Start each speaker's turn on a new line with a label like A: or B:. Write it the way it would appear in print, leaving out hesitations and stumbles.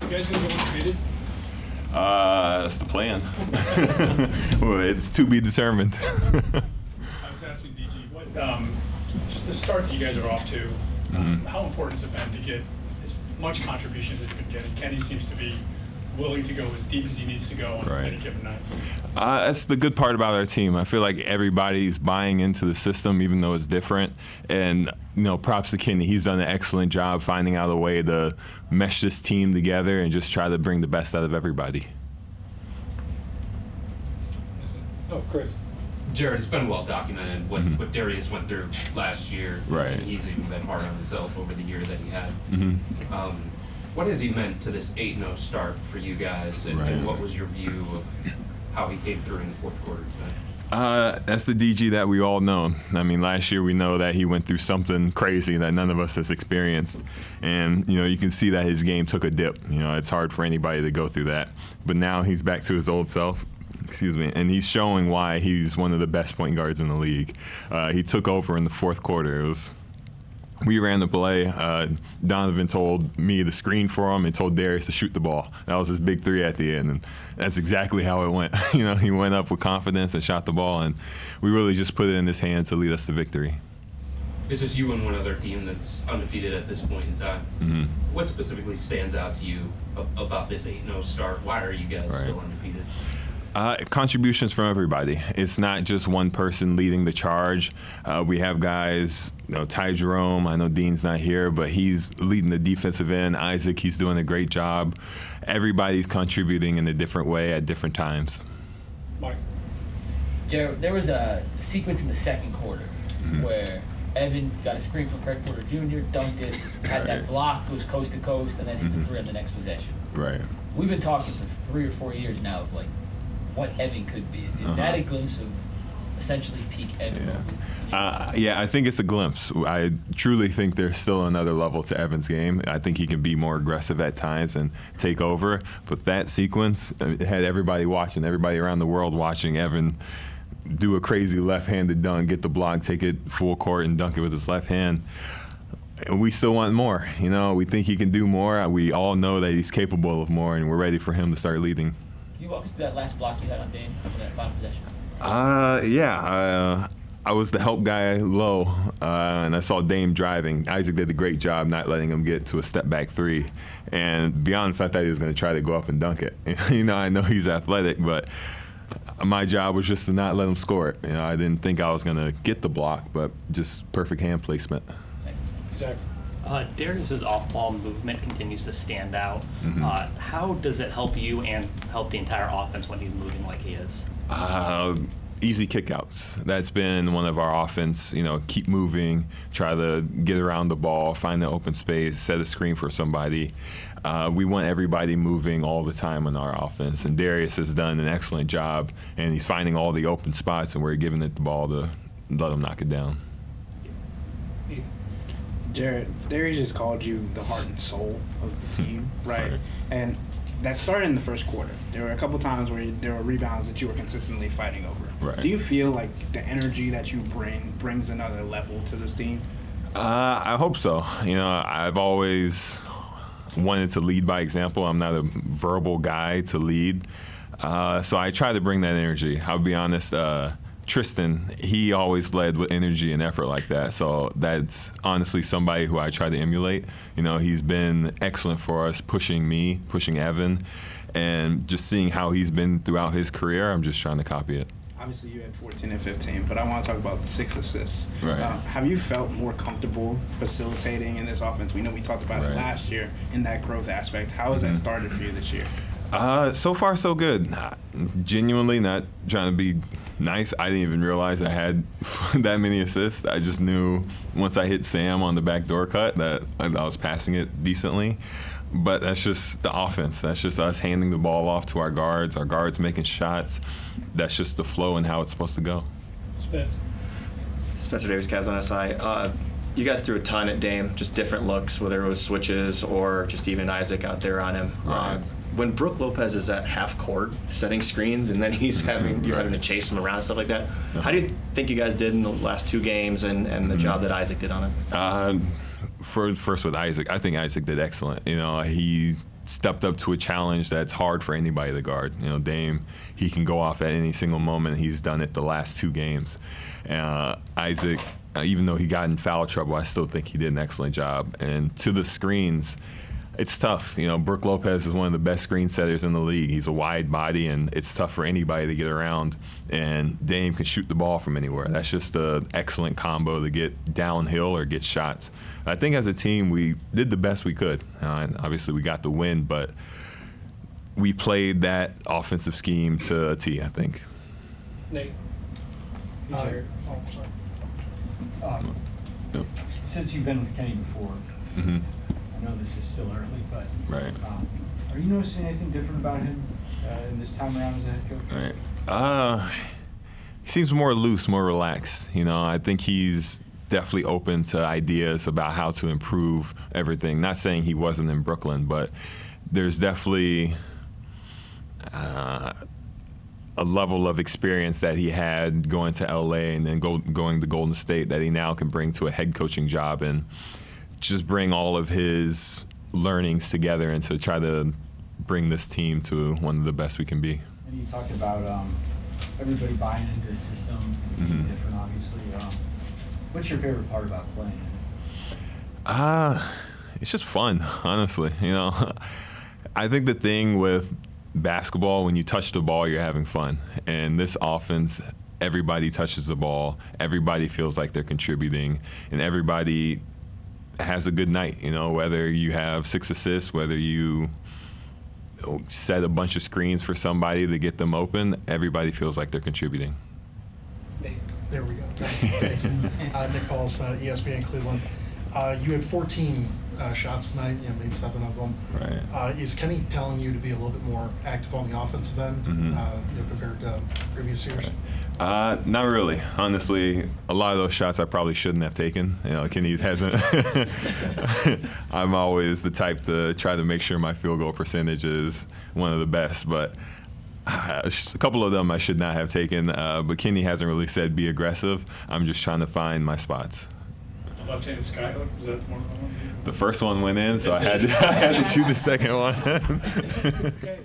A: You guys gonna go undefeated?
B: That's the plan. Well, it's to be determined.
A: I was asking DG, what just the start that you guys are off to, how important has it been to get as much contributions as you've been getting? Kenny seems to be willing to go as deep as he needs to go on any given night.
B: That's the good part about our team. I feel like everybody's buying into the system, even though it's different. And, props to Kenny. He's done an excellent job finding out a way to mesh this team together and just try to bring the best out of everybody.
A: Oh, Chris.
C: Jarrett, it's been well documented what Darius went through last year.
B: Right.
C: And he's even been hard on himself over the year that he had.
B: Mm-hmm.
C: What has he meant to this 8-0 start for you guys, and what was your view of how he came through in the fourth quarter tonight?
B: That's the DG that we all know. I mean, last year we know that he went through something crazy that none of us has experienced. And, you can see that his game took a dip. It's hard for anybody to go through that. But now he's back to his old self. And he's showing why he's one of the best point guards in the league. He took over in the fourth quarter. We ran the play. Donovan told me to screen for him and told Darius to shoot the ball. That was his big three at the end, and that's exactly how it went. He went up with confidence and shot the ball, and we really just put it in his hands to lead us to victory.
C: It's just you and one other team that's undefeated at this point in time.
B: Mm-hmm.
C: What specifically stands out to you about this 8-0 start? Why are you guys still undefeated?
B: Contributions from everybody. It's not just one person leading the charge. We have guys, Ty Jerome, I know Dean's not here, but he's leading the defensive end. Isaac, he's doing a great job. Everybody's contributing in a different way at different times.
A: Mike.
D: Jarrett, there was a sequence in the second quarter where Evan got a screen from Craig Porter Jr., dunked it, had that block, goes coast to coast, and then hits a three on the next possession.
B: Right.
D: We've been talking for 3 or 4 years now of what Evan could be. Is that a glimpse of essentially peak Evan?
B: Yeah, I think it's a glimpse. I truly think there's still another level to Evan's game. I think he can be more aggressive at times and take over. But that sequence, it had everybody watching, everybody around the world watching Evan do a crazy left-handed dunk, get the block, take it full court, and dunk it with his left hand. And we still want more. We think he can do more. We all know that he's capable of more, and we're ready for him to start leading.
D: Can you walk us through that last block you had on Dame for that final possession?
B: I was the help guy low, and I saw Dame driving. Isaac did a great job not letting him get to a step-back three. And to be honest, I thought he was going to try to go up and dunk it. I know he's athletic, but my job was just to not let him score it. I didn't think I was going to get the block, but just perfect hand placement.
A: Jackson.
E: Darius's off-ball movement continues to stand out. How does it help you and help the entire offense when he's moving like he is?
B: Easy kickouts. That's been one of our offense, keep moving, try to get around the ball, find the open space, set a screen for somebody. We want everybody moving all the time on our offense, and Darius has done an excellent job, and he's finding all the open spots, and we're giving it the ball to let him knock it down.
F: Jarrett, Darius just called you the heart and soul of the team, right? And that started in the first quarter. There were a couple times where there were rebounds that you were consistently fighting over.
B: Right.
F: Do you feel like the energy that you bring brings another level to this team?
B: I hope so. I've always wanted to lead by example. I'm not a verbal guy to lead. So I try to bring that energy. I'll be honest, Tristan, he always led with energy and effort like that. So that's honestly somebody who I try to emulate. He's been excellent for us, pushing me, pushing Evan, and just seeing how he's been throughout his career. I'm just trying to copy it.
F: Obviously, you had 14 and 15, but I want to talk about 6 assists.
B: Right.
F: Have you felt more comfortable facilitating in this offense? We know we talked about it last year in that growth aspect. How has that started for you this year?
B: So far, so good. Genuinely, not trying to be nice. I didn't even realize I had that many assists. I just knew once I hit Sam on the backdoor cut that I was passing it decently. But that's just the offense. That's just us handing the ball off to our guards making shots. That's just the flow and how it's supposed to go.
G: Spencer Davis, Cavs on SI. You guys threw a ton at Dame, just different looks, whether it was switches or just even Isaac out there on him.
B: Right.
G: When Brook Lopez is at half court setting screens and then you're having to chase him around and stuff like that, how do you think you guys did in the last 2 games and the job that Isaac did on him?
B: First with Isaac, I think Isaac did excellent. He stepped up to a challenge that's hard for anybody to guard. You know, Dame, he can go off at any single moment. He's done it the last 2 games. Isaac, even though he got in foul trouble, I still think he did an excellent job. And to the screens, it's tough. You know, Brook Lopez is one of the best screen setters in the league. He's a wide body, and it's tough for anybody to get around. And Dame can shoot the ball from anywhere. That's just an excellent combo to get downhill or get shots. I think as a team, we did the best we could. And obviously, we got the win, but we played that offensive scheme to a T, I think.
A: Nate.
H: Sorry.
B: Yep.
H: Since you've been with Kenny before,
B: Mm-hmm.
H: I know this is still early, but
B: Right.
H: Are you noticing anything different about him in this time around as a head coach?
B: Right. He seems more loose, more relaxed. You know, I think he's definitely open to ideas about how to improve everything. Not saying he wasn't in Brooklyn, but there's definitely a level of experience that he had going to LA and then going to Golden State that he now can bring to a head coaching job and just bring all of his learnings together and to try to bring this team to one of the best we can be.
H: And you talked about everybody buying into the system, being different, obviously. What's your favorite part about playing it?
B: It's just fun, honestly. You know, I think the thing with basketball, when you touch the ball, you're having fun. And this offense, everybody touches the ball, everybody feels like they're contributing, and everybody has a good night. You know, whether you have 6 assists, whether you set a bunch of screens for somebody to get them open, everybody feels like they're contributing.
I: There we go. Thank you. Nick Pauls, ESPN Cleveland. You had 14 shots tonight, made 7 of them.
B: Right.
I: Is Kenny telling you to be a little bit more active on the offensive end compared to previous years?
B: Not really. Honestly, a lot of those shots I probably shouldn't have taken. You know, Kenny hasn't. I'm always the type to try to make sure my field goal percentage is one of the best, but a couple of them I should not have taken. But Kenny hasn't really said be aggressive. I'm just trying to find my spots.
A: Left-handed skyhook, was that one of the ones?
B: The first one went in, so I had to shoot the second one.
A: Okay,